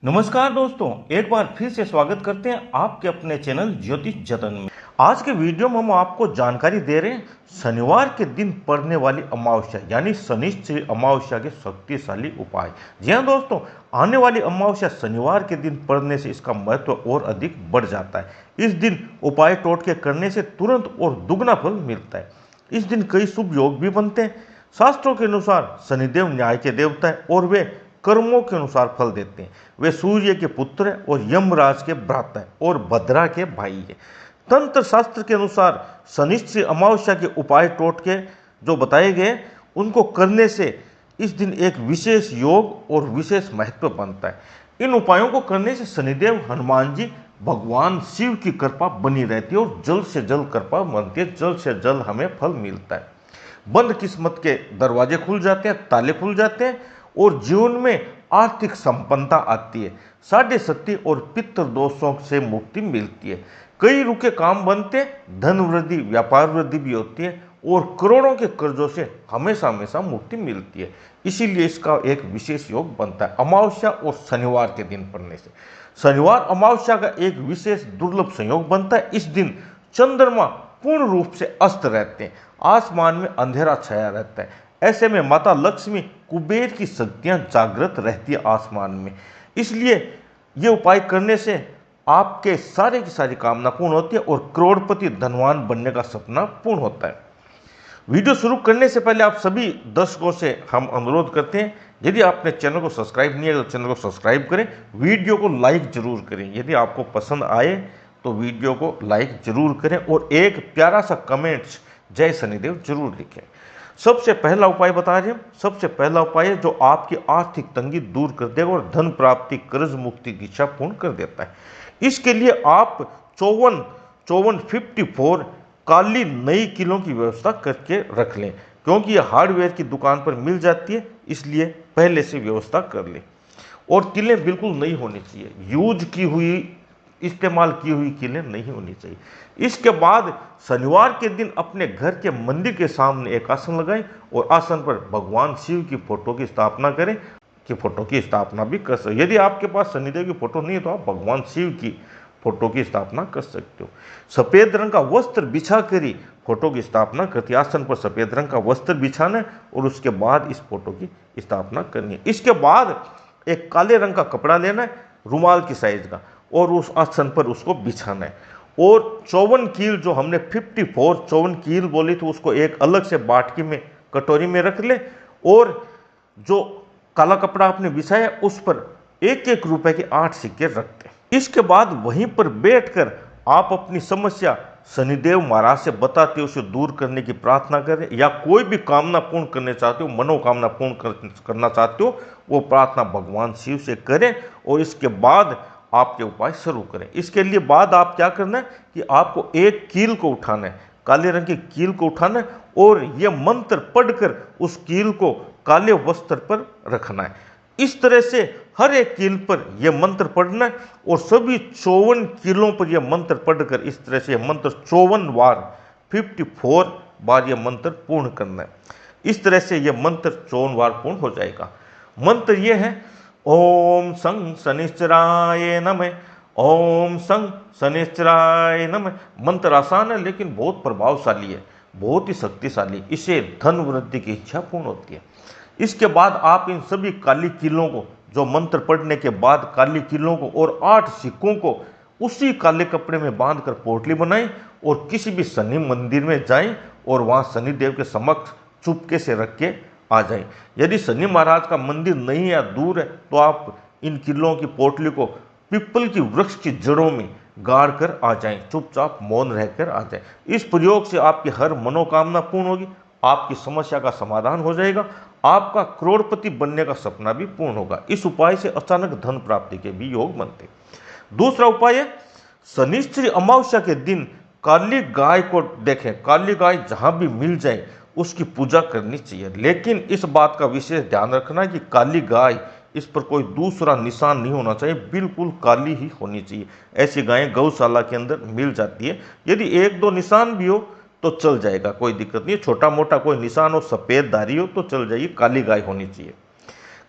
नमस्कार दोस्तों, एक बार फिर से स्वागत करते हैं आपके अपने चैनल ज्योतिष जतन में। आज के वीडियो में हम आपको जानकारी दे रहे हैं शनिवार के दिन पड़ने वाली अमावस्या यानी शनिश्चरी अमावस्या के शक्तिशाली उपाय। जी हाँ दोस्तों, आने वाली अमावस्या शनिवार के दिन पड़ने से इसका महत्व और अधिक बढ़ जाता है। इस दिन उपाय टोटके करने से तुरंत और दुगना फल मिलता है। इस दिन कई शुभ योग भी बनते हैं। शास्त्रों के अनुसार शनिदेव न्याय के देवता है और वे कर्मों के अनुसार फल देते हैं। वे सूर्य के पुत्र हैं और यमराज के भ्राता हैं और भद्रा के भाई हैं। तंत्र शास्त्र के अनुसार शनिश्चरी अमावस्या के उपाय टोटके जो बताए गए उनको करने से इस दिन एक विशेष योग और विशेष महत्व बनता है। इन उपायों को करने से शनिदेव हनुमान जी भगवान शिव की कृपा बनी रहती है और जल्द से जल्द कृपा बनती है, जल्द से जल्द हमें फल मिलता है। बंद किस्मत के दरवाजे खुल जाते हैं, ताले खुल जाते हैं और जीवन में आर्थिक संपन्नता आती है। साढ़े सती और पितृ दोषों से मुक्ति मिलती है। कई रुके काम बनते हैं, धन वृद्धि, व्यापार वृद्धि भी होती है और करोड़ों के कर्जों से हमेशा हमेशा मुक्ति मिलती है। इसीलिए इसका एक विशेष योग बनता है अमावस्या और शनिवार के दिन पड़ने से। शनिवार अमावस्या का एक विशेष दुर्लभ संयोग बनता है। इस दिन चंद्रमा पूर्ण रूप से अस्त रहते हैं, आसमान में अंधेरा छाया रहता है। ऐसे में माता लक्ष्मी कुबेर की शक्तियां जागृत रहती है आसमान में। इसलिए ये उपाय करने से आपके सारे की सारी कामना पूर्ण होती है और करोड़पति धनवान बनने का सपना पूर्ण होता है। वीडियो शुरू करने से पहले आप सभी दर्शकों से हम अनुरोध करते हैं, यदि आपने चैनल को सब्सक्राइब नहीं है तो चैनल को सब्सक्राइब करें, वीडियो को लाइक जरूर करें। यदि आपको पसंद आए तो वीडियो को लाइक जरूर करें और एक प्यारा सा कमेंट्स जय शनिदेव जरूर लिखें। सबसे पहला उपाय बता रहे हैं। सबसे पहला उपाय है जो आपकी आर्थिक तंगी दूर कर देगा और धन प्राप्ति, कर्ज मुक्ति की इच्छा पूर्ण कर देता है। इसके लिए आप 54 काली नई किलों की व्यवस्था करके रख लें, क्योंकि यह हार्डवेयर की दुकान पर मिल जाती है, इसलिए पहले से व्यवस्था कर लें। और किलें बिल्कुल नई होनी चाहिए, यूज की हुई, इस्तेमाल की हुई किलें नहीं होनी चाहिए। इसके बाद शनिवार के दिन अपने घर के मंदिर के सामने एक आसन लगाएं और आसन पर भगवान शिव की फोटो की स्थापना करें कि फोटो की स्थापना भी कर सकते। यदि आपके पास शनिदेव की फोटो नहीं है तो आप भगवान शिव की फोटो की स्थापना कर सकते हो। सफेद रंग का वस्त्र बिछा कर ही फोटो की स्थापना करती है। आसन पर सफेद रंग का वस्त्र बिछाना है और उसके बाद इस फोटो की स्थापना करनी है। इसके बाद एक काले रंग का कपड़ा लेना है, रुमाल की साइज का, और उस आसन पर उसको बिछाना है। और 54 कील जो हमने 54 कील बोली थी उसको एक अलग से बाटकी में, कटोरी में रख ले और जो काला कपड़ा आपने बिछाया उस पर 1-1 रुपए के 8 सिक्के रखते। इसके बाद वहीं पर बैठकर आप अपनी समस्या शनिदेव महाराज से बताते, उसे दूर करने की प्रार्थना करें, या कोई भी कामना पूर्ण करने चाहते हो, मनोकामना पूर्ण करना चाहते हो, वो प्रार्थना भगवान शिव से करें और इसके बाद आपके उपाय शुरू करें। इसके लिए बाद आप क्या करना है कि आपको एक कील को उठाना है, काले रंग की कील को उठाना है और यह मंत्र पढ़कर उस कील को काले वस्त्र पर रखना है। इस तरह से हर एक कील पर यह मंत्र पढ़ना है और सभी 54 कीलों पर यह मंत्र पढ़कर इस तरह से यह मंत्र 54 बार यह मंत्र पूर्ण करना है। इस तरह से यह मंत्र 54 बार पूर्ण हो जाएगा। मंत्र यह है, ओम सं शनिश्चराय नमः, ओम सं शनिश्चराय नमः। मंत्र आसान है लेकिन बहुत प्रभावशाली है, बहुत ही शक्तिशाली। इससे धन वृद्धि की इच्छा पूर्ण होती है। इसके बाद आप इन सभी काली कीलों को, जो मंत्र पढ़ने के बाद काली कीलों को और 8 सिक्कों को उसी काले कपड़े में बांधकर पोटली बनाएं और किसी भी शनि मंदिर में जाएं और वहां शनिदेव के समक्ष चुपके से रख के आ जाएं। यदि शनि महाराज का मंदिर नहीं या दूर है तो आप इन किलों की पोटली को पीपल की वृक्ष की जड़ों में गाड़ कर आ जाएं, चुपचाप मौन रहकर आ जाएं। इस प्रयोग से आपकी हर मनोकामना पूर्ण होगी, आपकी समस्या का समाधान हो जाएगा, आपका करोड़पति बनने का सपना भी पूर्ण होगा। इस उपाय से अचानक धन प्राप्ति के भी योग बनते। दूसरा उपाय है, शनिश्चरी अमावस्या के दिन काली गाय को देखें। काली गाय जहां भी मिल जाए उसकी पूजा करनी चाहिए, लेकिन इस बात का विशेष ध्यान रखना है कि काली गाय, इस पर कोई दूसरा निशान नहीं होना चाहिए, बिल्कुल काली ही होनी चाहिए। ऐसी गायें गौशाला के अंदर मिल जाती है। यदि 1-2 निशान भी हो तो चल जाएगा, कोई दिक्कत नहीं है। छोटा मोटा कोई निशान हो, सफेद दाढ़ी हो तो चल जाइए, काली गाय होनी चाहिए।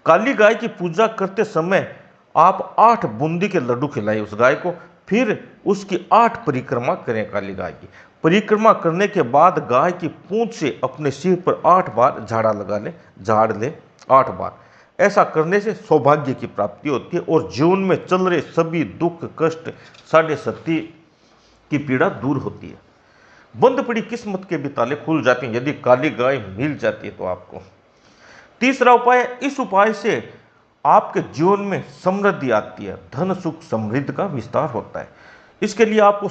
काली गाय की पूजा करते समय आप 8 बूंदी के लड्डू खिलाएं उस गाय को, फिर उसकी 8 परिक्रमा करें काली गाय की। परिक्रमा करने के बाद गाय की पूंछ से अपने सिर पर 8 बार झाड़ा लगा ले, झाड़ ले 8 बार। ऐसा करने से सौभाग्य की प्राप्ति होती है और जीवन में चल रहे सभी दुख कष्ट, साढ़े सती की पीड़ा दूर होती है। बंद पड़ी किस्मत के भी ताले खुल जाते हैं यदि काली गाय मिल जाती है तो आपको। तीसरा उपाय, इस उपाय से आपके जीवन में समृद्धि आती है, धन सुख समृद्धि का विस्तार होता है। इसके लिए आपको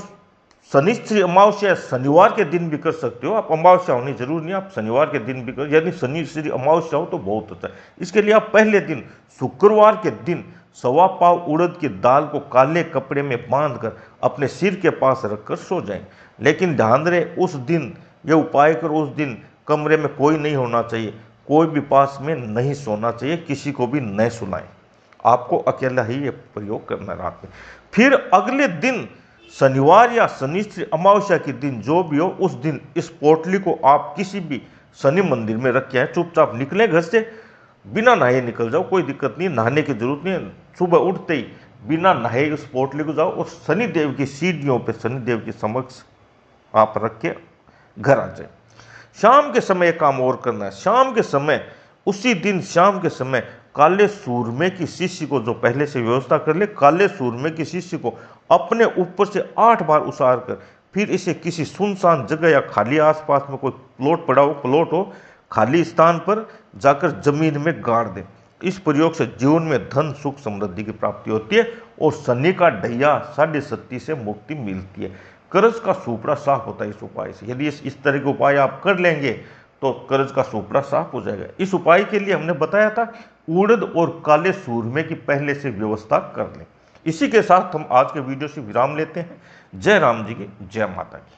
शनिश्चरी अमावस्या शनिवार के दिन भी कर सकते हो। आप अमावस्या होनी जरूर नहीं, आप शनिवार के दिन भी कर, यानी शनिश्चरी अमावस्या हो तो बहुत अच्छा है। इसके लिए आप पहले दिन शुक्रवार के दिन 1.25 पाव उड़द की दाल को काले कपड़े में बांधकर अपने सिर के पास रखकर सो जाएं। लेकिन ध्यान रहे उस दिन ये उपाय कर, उस दिन कमरे में कोई नहीं होना चाहिए, कोई भी पास में नहीं सोना चाहिए, किसी को भी नहीं सुनाएं। आपको अकेला ही ये प्रयोग करना है रात में। फिर अगले दिन शनिवार या शनिश्चरी अमावस्या के दिन जो भी हो, उस दिन इस पोटली को आप किसी भी शनि मंदिर में रख के आए। चुपचाप निकले घर से, बिना नहाए निकल जाओ, कोई दिक्कत नहीं, नहाने की जरूरत नहीं है। सुबह उठते ही बिना नहाए उस पोटली को जाओ और शनिदेव की सीढ़ियों पे शनिदेव के समक्ष आप रख के घर आ जाए। शाम के समय काम और करना है। शाम के समय, उसी दिन शाम के समय काले सूरमे की शीशी को, जो पहले से व्यवस्था कर ले, काले सूरमे की शीशी को अपने ऊपर से 8 बार उसार कर फिर इसे किसी सुनसान जगह या खाली आसपास में कोई प्लॉट पड़ा हो, प्लॉट हो, खाली स्थान पर जाकर जमीन में गाड़ दे। इस प्रयोग से जीवन में धन सुख समृद्धि की प्राप्ति होती है और शनि का ढैया साढ़े सती से मुक्ति मिलती है। कर्ज का सूपड़ा साफ होता है इस उपाय से। यदि इस तरह के उपाय आप कर लेंगे तो कर्ज का सूपड़ा साफ हो जाएगा। इस उपाय के लिए हमने बताया था उड़द और काले सूरमे की पहले से व्यवस्था कर लें। इसी के साथ हम आज के वीडियो से विराम लेते हैं। जय राम जी की जय माता की।